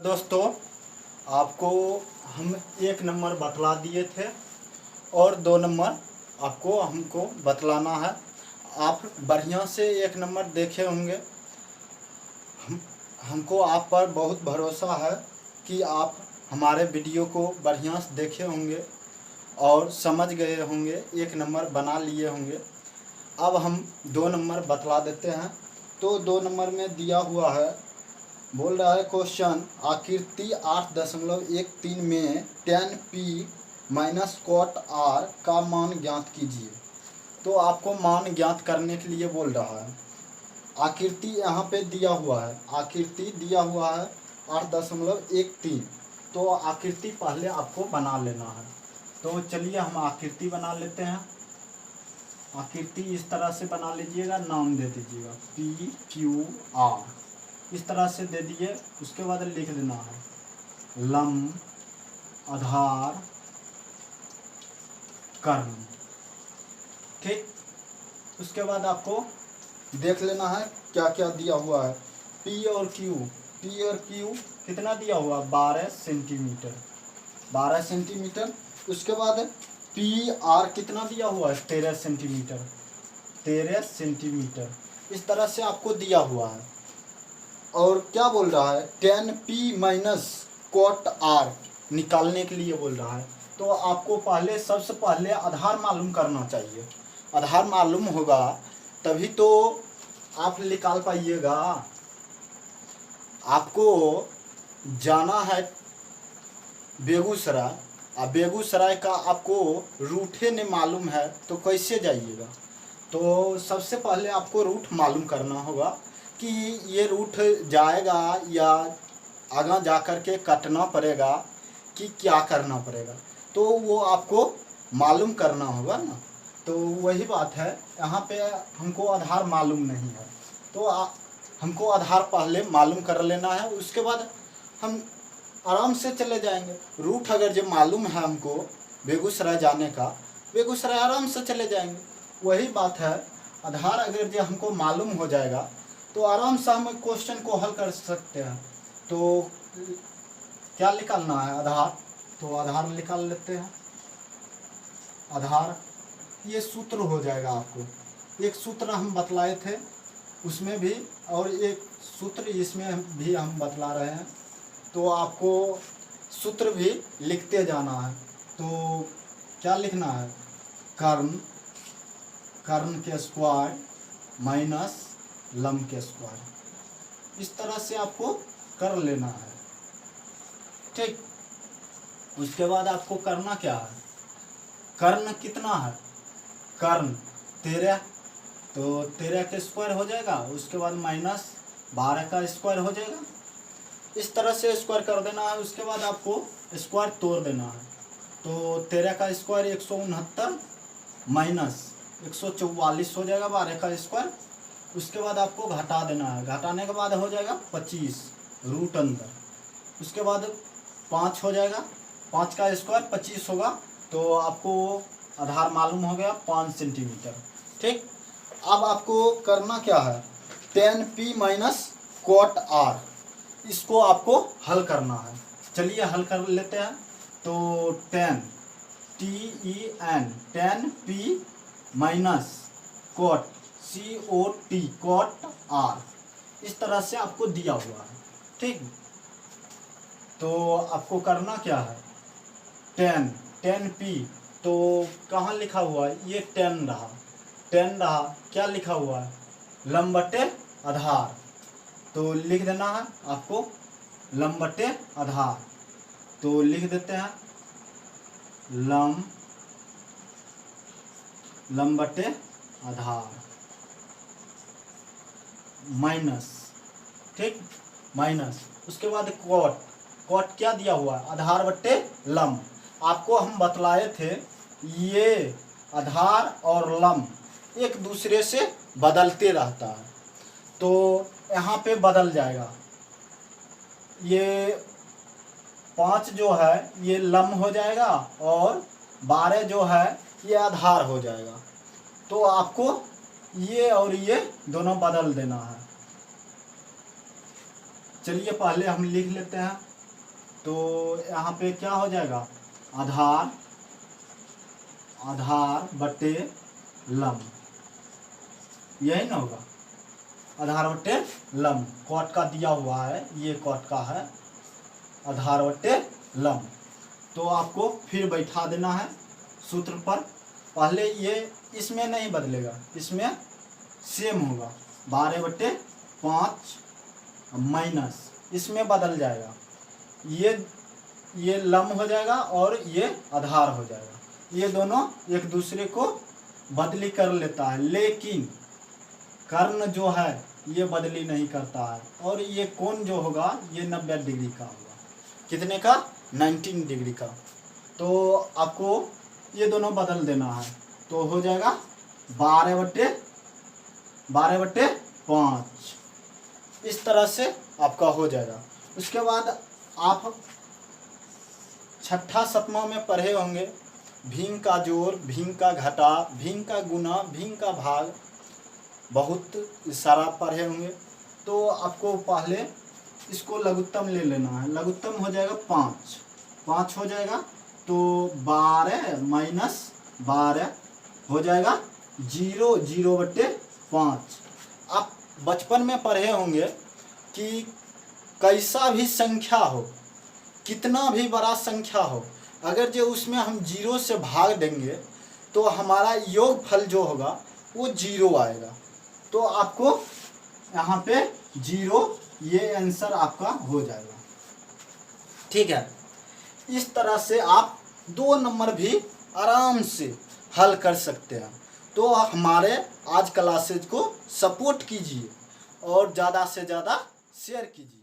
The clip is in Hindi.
दोस्तों, आपको हम एक नंबर बतला दिए थे और 2 नंबर आपको हमको बतलाना है। आप बढ़िया से एक नंबर देखे होंगे। हमको आप पर बहुत भरोसा है कि आप हमारे वीडियो को बढ़िया से देखे होंगे और समझ गए होंगे, एक नंबर बना लिए होंगे। अब हम 2 नंबर बतला देते हैं। तो 2 नंबर में दिया हुआ है, बोल रहा है क्वेश्चन आकृति 8.13 में tan p minus cot r का मान ज्ञात कीजिए। तो आपको मान ज्ञात करने के लिए बोल रहा है। आकृति यहाँ पे दिया हुआ है, आकृति दिया हुआ है 8.13। तो आकृति पहले आपको बना लेना है। तो चलिए हम आकृति बना लेते हैं। आकृति इस तरह से बना लीजिएगा, नाम दे दीजिएगा पी क्यू आर, इस तरह से दे दिए। उसके बाद लिख देना है लंब, आधार, कर्ण। ठीक, उसके बाद आपको देख लेना है क्या क्या दिया हुआ है। पी और क्यू कितना दिया हुआ, 12 सेंटीमीटर, 12 सेंटीमीटर। उसके बाद पी आर कितना दिया हुआ है, 13 सेंटीमीटर, 13 सेंटीमीटर। इस तरह से आपको दिया हुआ है। और क्या बोल रहा है, tan p minus cot r निकालने के लिए बोल रहा है। तो आपको पहले सबसे पहले आधार मालूम करना चाहिए। आधार मालूम होगा तभी तो आप निकाल पाइएगा। आपको जाना है बेगूसराय, और बेगूसराय का आपको रूटे नहीं मालूम है तो कैसे जाइएगा। तो सबसे पहले आपको रूट मालूम करना होगा कि ये रूट जाएगा या आगे जा कर के कटना पड़ेगा कि क्या करना पड़ेगा। तो वो आपको मालूम करना होगा ना। तो वही बात है, यहाँ पे हमको आधार मालूम नहीं है तो हमको आधार पहले मालूम कर लेना है। उसके बाद हम आराम से चले जाएंगे। रूट अगर जो मालूम है हमको बेगूसराय जाने का, बेगूसराय आराम से चले जाएंगे। वही बात है, आधार अगर जो हमको मालूम हो जाएगा तो आराम से हम क्वेश्चन को हल कर सकते हैं। तो क्या निकालना है, आधार। तो आधार निकाल लेते हैं। आधार ये सूत्र हो जाएगा। आपको एक सूत्र हम बतलाए थे उसमें भी, और एक सूत्र इसमें भी हम बतला रहे हैं। तो आपको सूत्र भी लिखते जाना है। तो क्या लिखना है, कर्ण के स्क्वायर माइनस लंब के स्क्वायर। इस तरह से आपको कर लेना है। ठीक, उसके बाद आपको करना क्या है, कर्ण कितना है, कर्ण 13, तो 13 के स्क्वायर हो जाएगा। उसके बाद माइनस 12 का स्क्वायर हो जाएगा। इस तरह से स्क्वायर कर देना है। उसके बाद आपको स्क्वायर तोड़ देना है। तो 13 का स्क्वायर 169 माइनस 144 हो जाएगा, 12 का स्क्वायर। उसके बाद आपको घटा देना है। घटाने के बाद हो जाएगा 25 रूट अंदर। उसके बाद 5 हो जाएगा, 5 का स्क्वायर 25 होगा। तो आपको आधार मालूम हो गया 5 सेंटीमीटर। ठीक, अब आपको करना क्या है, tan p minus cot r, इसको आपको हल करना है। चलिए हल कर लेते हैं। तो tan p minus cot cot r, इस तरह से आपको दिया हुआ है। ठीक, तो आपको करना क्या है, tan p, तो कहाँ लिखा हुआ है, ये tan रहा, क्या लिखा हुआ है, लंब बटे आधार। तो लिख देना है आपको लंब बटे आधार। तो लिख देते हैं लंब बटे आधार माइनस, ठीक, माइनस। उसके बाद कॉट क्या दिया हुआ है, आधार बट्टे लंब। आपको हम बतलाए थे ये आधार और लंब एक दूसरे से बदलते रहता है। तो यहाँ पे बदल जाएगा। ये 5 जो है ये लंब हो जाएगा और 12 जो है ये आधार हो जाएगा। तो आपको ये और ये दोनों बदल देना है। चलिए पहले हम लिख लेते हैं तो यहाँ पे क्या हो जाएगा, आधार आधार बटे लंब, यही ना होगा, आधार बटे लंब। कॉट का दिया हुआ है, ये कॉट का है, आधार बटे लंब। तो आपको फिर बैठा देना है सूत्र पर। पहले ये इसमें नहीं बदलेगा, इसमें सेम होगा, 12/5 माइनस इसमें बदल जाएगा, ये लंब हो जाएगा और ये आधार हो जाएगा। ये दोनों एक दूसरे को बदली कर लेता है, लेकिन कर्ण जो है ये बदली नहीं करता है। और ये कोण जो होगा ये 90 डिग्री का होगा। कितने का? 19 डिग्री का। तो आपको ये दोनों बदल देना है, तो हो जाएगा 12/5। इस तरह से आपका हो जाएगा। उसके बाद आप छठा सप्तमा में पढ़े होंगे, भीम का जोड़, भीम का घटा, भीम का गुना, भीम का भाग, बहुत सारा पढ़े होंगे। तो आपको पहले इसको लघुत्तम ले लेना है। लघुत्तम हो जाएगा 5 हो जाएगा, तो 12 माइनस 12 हो जाएगा 0/5। आप बचपन में पढ़े होंगे कि कैसा भी संख्या हो, कितना भी बड़ा संख्या हो, अगर जो उसमें हम 0 से भाग देंगे तो हमारा योगफल जो होगा वो 0 आएगा। तो आपको यहाँ पे 0, ये आंसर आपका हो जाएगा। ठीक है, इस तरह से आप 2 नंबर भी आराम से हल कर सकते हैं। तो हमारे आज क्लासेज को सपोर्ट कीजिए और ज़्यादा से ज़्यादा शेयर कीजिए।